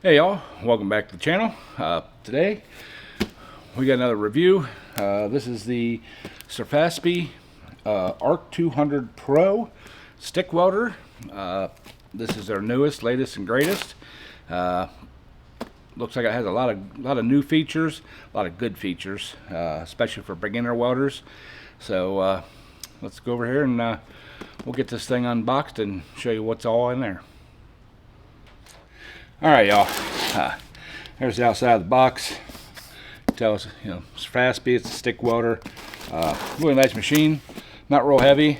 Hey y'all, welcome back to the channel. Today we got another review. This is the Sefaspe Arc 200 Pro stick welder. This is their newest, latest, and greatest. Looks like it has a lot of new features, a lot of good features, especially for beginner welders. So let's go over here and we'll get this thing unboxed and show you what's all in there. Alright y'all, there's the outside of the box. Tell us, it's Sefaspe, it's a stick welder. Really nice machine, not real heavy,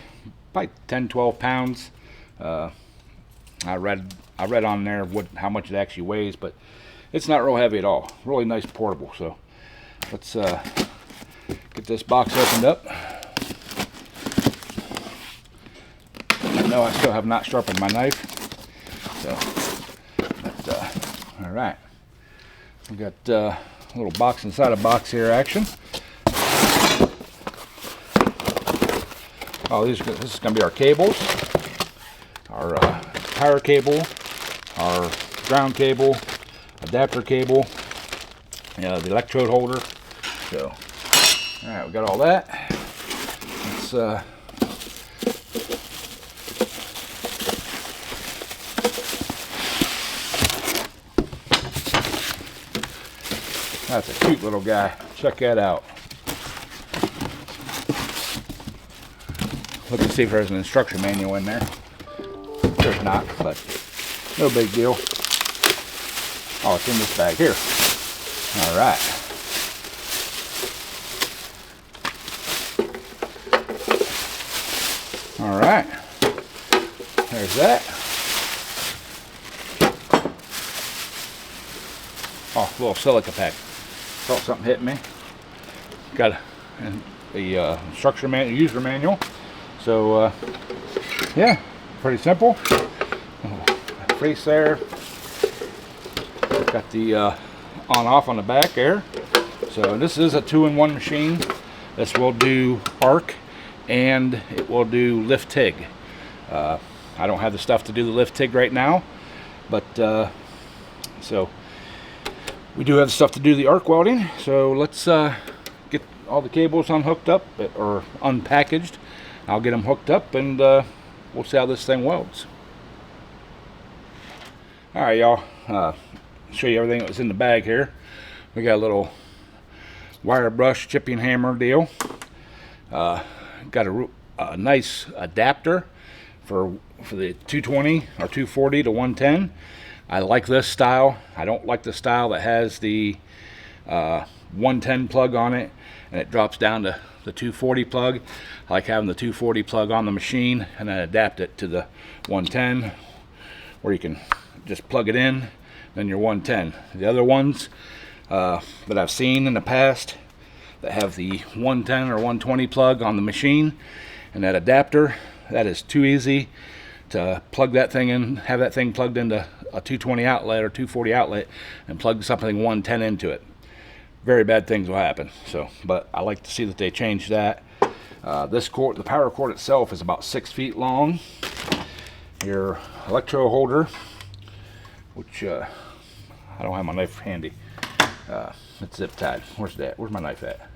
probably 10-12 pounds. I read on there how much it actually weighs, but it's not real heavy at all. Really nice portable. So let's get this box opened up. I know I still have not sharpened my knife, so. All right, we got a little box inside a box here action. Oh, this is going to be our cables, our power cable, our ground cable, adapter cable, the electrode holder. So, all right, we got all that. Let's that's a cute little guy. Check that out. Look and see if there's an instruction manual in there. There's not, but no big deal. Oh, it's in this bag here. All right. All right. There's that. Oh, a little silica pack. Thought something hit me. Got the instruction manual, user manual. So yeah, pretty simple. Freeze there. Got the on-off on the back there. So this is a 2-in-1 machine. This will do arc and it will do lift TIG. I don't have the stuff to do the lift TIG right now, but so. We do have stuff to do the arc welding, so let's get all the cables unhooked up or unpackaged. I'll get them hooked up and we'll see how this thing welds. Alright y'all, show you everything that was in the bag here. We got a little wire brush chipping hammer deal. Got a nice adapter for the 220 or 240 to 110. I like this style. I don't like the style that has the 110 plug on it and it drops down to the 240 plug. I like having the 240 plug on the machine and then adapt it to the 110 where you can just plug it in, then your 110. The other ones that I've seen in the past that have the 110 or 120 plug on the machine and that adapter, that is too easy to plug that thing in, have that thing plugged into a 220 outlet or 240 outlet and plug something 110 into it. Very bad things will happen. So, but I like to see that they change that. This cord, the power cord itself, is about 6 feet long. Your electrode holder, which I don't have my knife handy. It's zip tied. Where's that? Where's my knife at?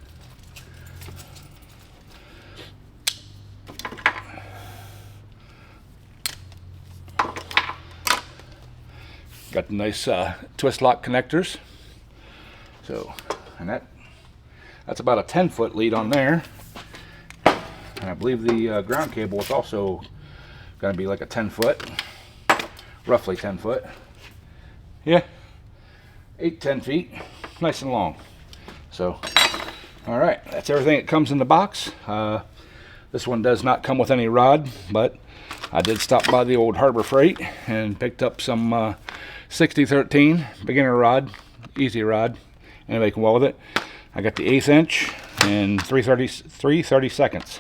Got the nice twist lock connectors. So, and that's about a 10-foot lead on there. And I believe the ground cable is also going to be like a 10-foot, roughly 10 foot. Yeah, 8-10 feet, nice and long. So, all right, that's everything that comes in the box. This one does not come with any rod, but I did stop by the old Harbor Freight and picked up some 6013 beginner rod, easy rod. Anybody can weld it. I got the 1/8 inch and 3/32.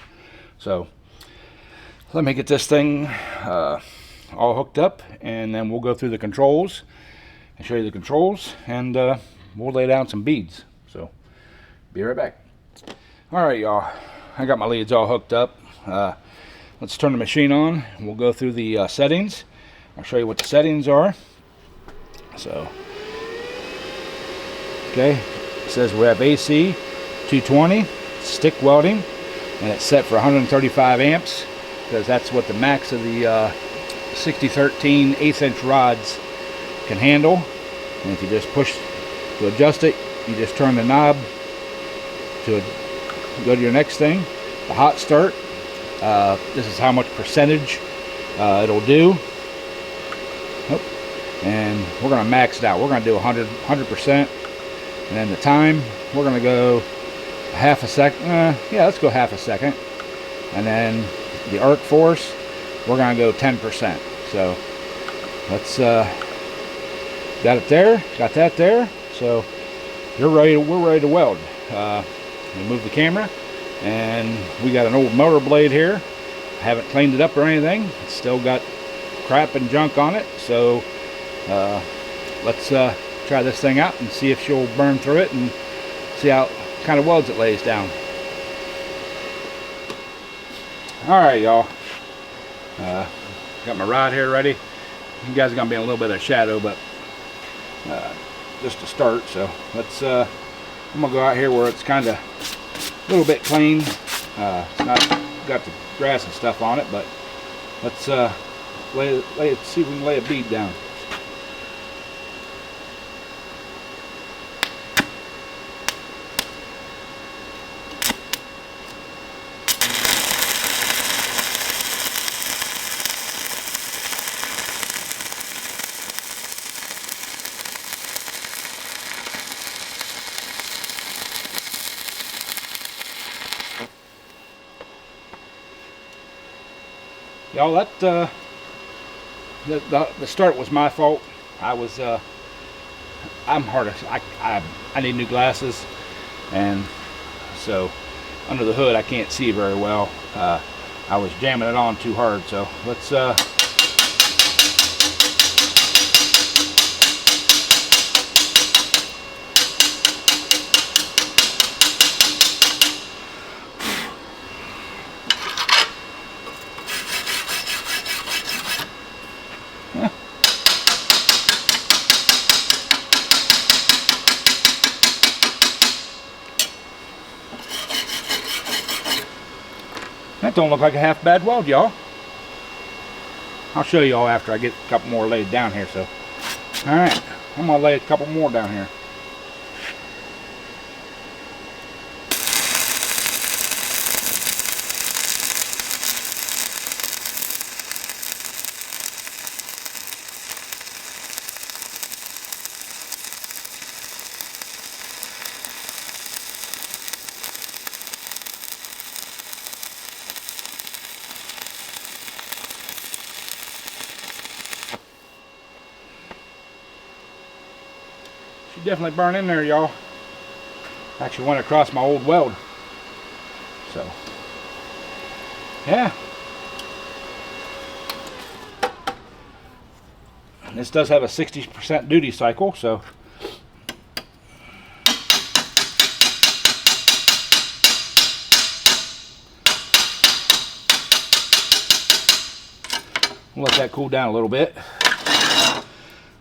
So let me get this thing all hooked up, and then we'll go through the controls and show you the controls, and we'll lay down some beads. So be right back. All right, y'all. I got my leads all hooked up. Let's turn the machine on and we'll go through the settings. I'll show you what the settings are. So Okay, it says we have AC 220 stick welding, and it's set for 135 amps because that's what the max of the 6013 1/8" rods can handle. And if you just push to adjust it, you just turn the knob to go to your next thing, the hot start. This is how much percentage it'll do. And we're going to max it out. We're going to do 100%. And then the time, we're going to go half a second. Yeah, let's go half a second. And then the arc force, we're going to go 10%. So let's got it there, got that there. So we're ready to weld. We move the camera, and we got an old motor blade here. I haven't cleaned it up or anything. It's still got crap and junk on it. So let's try this thing out and see if she'll burn through it and see how kind of welds it lays down. Alright, y'all, got my rod here ready. You guys are gonna be in a little bit of shadow, but just to start. So let's I'm gonna go out here where it's kind of a little bit clean. It's not got the grass and stuff on it, but let's see if we can lay a bead down. Y'all, that the start was my fault. I'm hard. I need new glasses, and so under the hood I can't see very well. I was jamming it on too hard. So let's that don't look like a half bad weld, y'all. I'll show y'all after I get a couple more laid down here. So, all right, I'm gonna lay a couple more down here. She definitely burned in there, y'all. Actually went across my old weld. So, yeah. And this does have a 60% duty cycle, so we'll let that cool down a little bit. I'm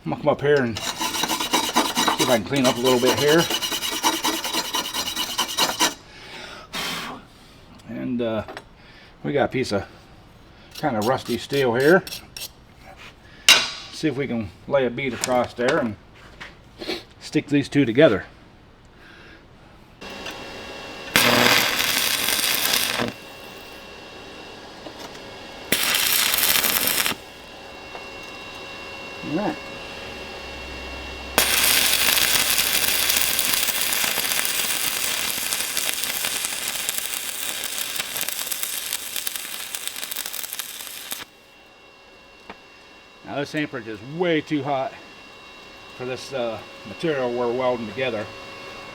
gonna come up here and see if I can clean up a little bit here. And we got a piece of kind of rusty steel here. See if we can lay a bead across there and stick these two together. All right. Now this amperage is way too hot for this material we're welding together,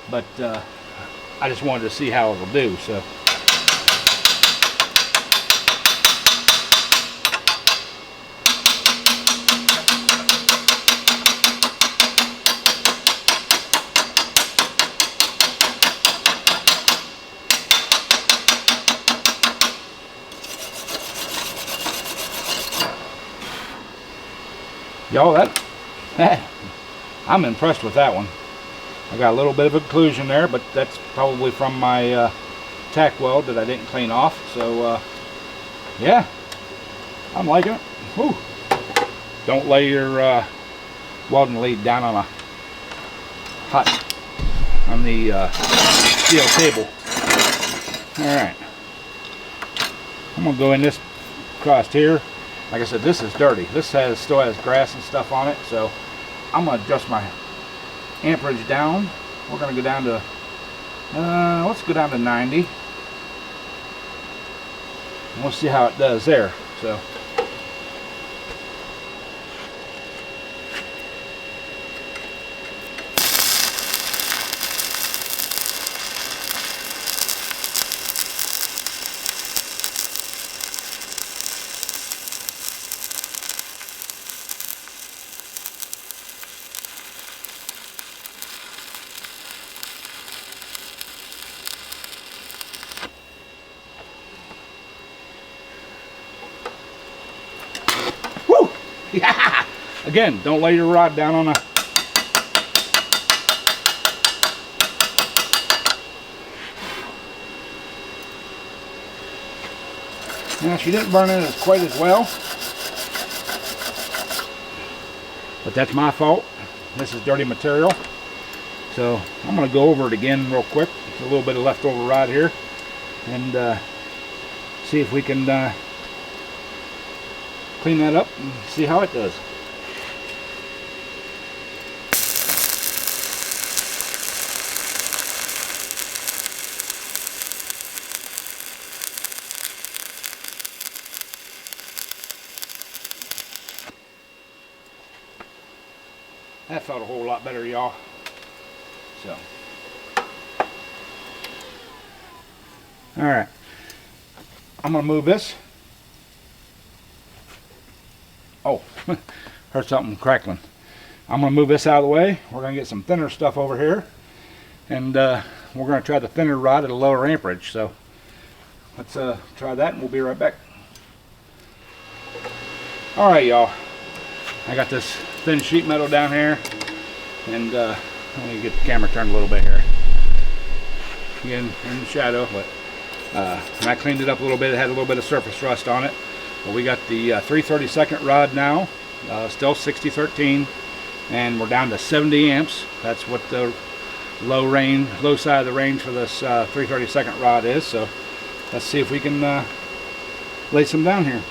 but I just wanted to see how it'll do. So y'all, that I'm impressed with that one. I got a little bit of occlusion there, but that's probably from my tack weld that I didn't clean off. So yeah, I'm liking it. Whew. Don't lay your welding lead down on the steel table. All right, I'm gonna go in this across here. Like I said, this is dirty. This still has grass and stuff on it, so I'm gonna adjust my amperage down. We're gonna go down to let's go down to 90. And we'll see how it does there. So yeah. Again, don't lay your rod down on a now. She didn't burn it quite as well, but that's my fault. This is dirty material, so I'm going to go over it again real quick. There's a little bit of leftover rod here, and see if we can clean that up and see how it does. That felt a whole lot better, y'all. So, all right, I'm gonna move this. Oh, heard something crackling. I'm going to move this out of the way. We're going to get some thinner stuff over here. And we're going to try the thinner rod at a lower amperage. So let's try that and we'll be right back. Alright, y'all. I got this thin sheet metal down here. And let me get the camera turned a little bit here. Again, in the shadow. But and I cleaned it up a little bit. It had a little bit of surface rust on it. Well, we got the 3/32 rod now, still 6013, and we're down to 70 amps. That's what the low side of the range for this 3/32 rod is. So let's see if we can lay some down here.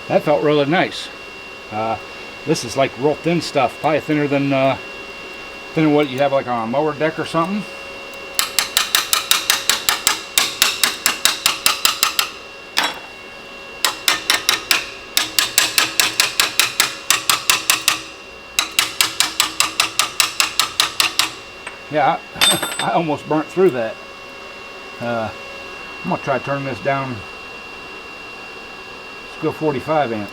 That felt really nice. This is like real thin stuff, probably thinner than what you have like on a mower deck or something. Yeah, I almost burnt through that. I'm gonna try turning this down. Go 45 amps.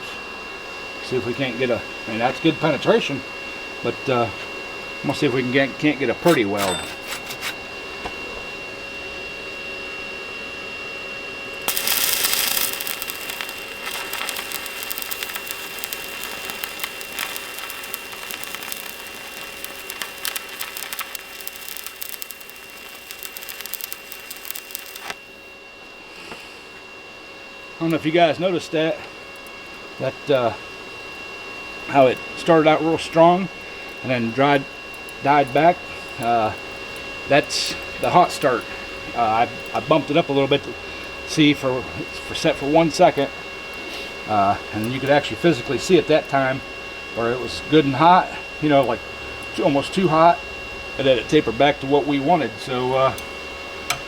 See if we can't get a. I mean, that's good penetration, but I'm gonna see if we can't get a pretty weld. I don't know if you guys noticed that how it started out real strong and then died back. That's the hot start. I bumped it up a little bit to see for set for 1 second, and you could actually physically see at that time where it was good and hot, you know, like almost too hot, and then it tapered back to what we wanted. So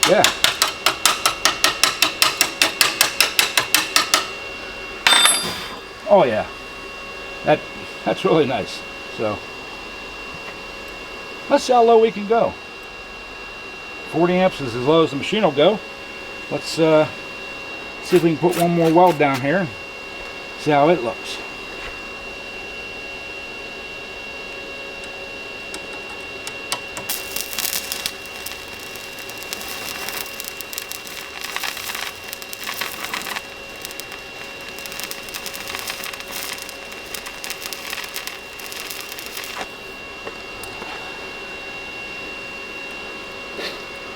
yeah. Oh yeah, that's really nice. So let's see how low we can go. 40 amps is as low as the machine will go. Let's see if we can put one more weld down here. See how it looks.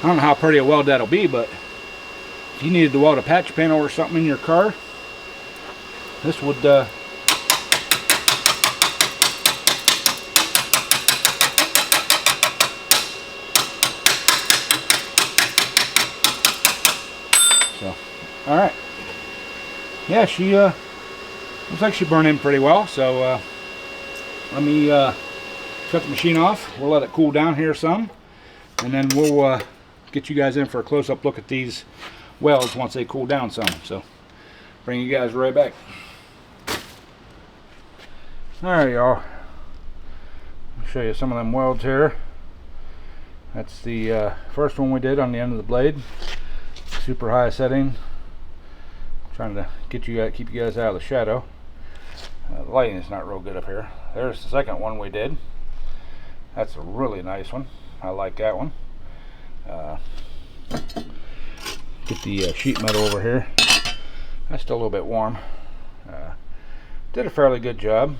I don't know how pretty a weld that'll be, but if you needed to weld a patch panel or something in your car, this would so, all right. Yeah, she looks like she burned in pretty well. So let me shut the machine off. We'll let it cool down here some, and then we'll get you guys in for a close-up look at these welds once they cool down some. So bring you guys right back. Alright, y'all, I'll show you some of them welds here. That's the first one we did on the end of the blade. Super high setting, trying to get you guys, keep you guys out of the shadow. The lighting is not real good up here. There's the second one we did. That's a really nice one. I like that one. Get the sheet metal over here. That's still a little bit warm. Did a fairly good job.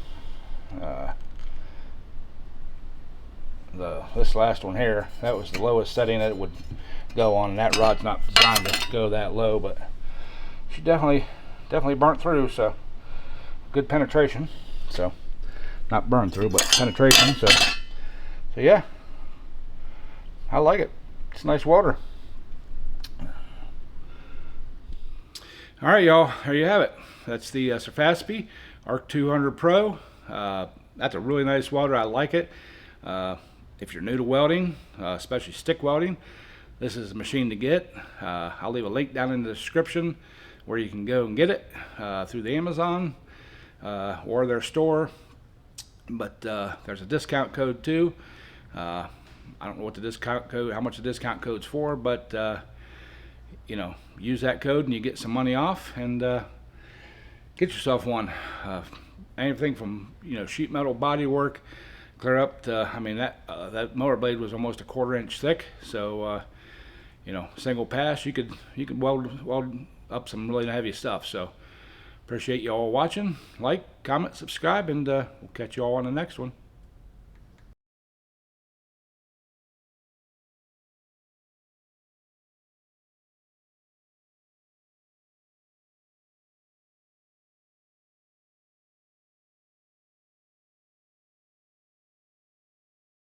This last one here, that was the lowest setting that it would go on, and that rod's not designed to go that low, but she definitely burnt through. So good penetration. So not burned through, but penetration. So yeah, I like it. It's a nice welder. All right, y'all, there you have it. That's the Sefaspe Arc 200 Pro. That's a really nice welder. I like it. If you're new to welding, especially stick welding, this is a machine to get. I'll leave a link down in the description where you can go and get it through the Amazon or their store. But there's a discount code too. I don't know what the discount code, how much the discount code's for, but you know, use that code and you get some money off, and get yourself one. Anything from, you know, sheet metal body work clear up to, I mean, that motor blade was almost a 1/4 inch thick. So you know, single pass, you could weld up some really heavy stuff. So appreciate you all watching. Like, comment, subscribe, and we'll catch you all on the next one.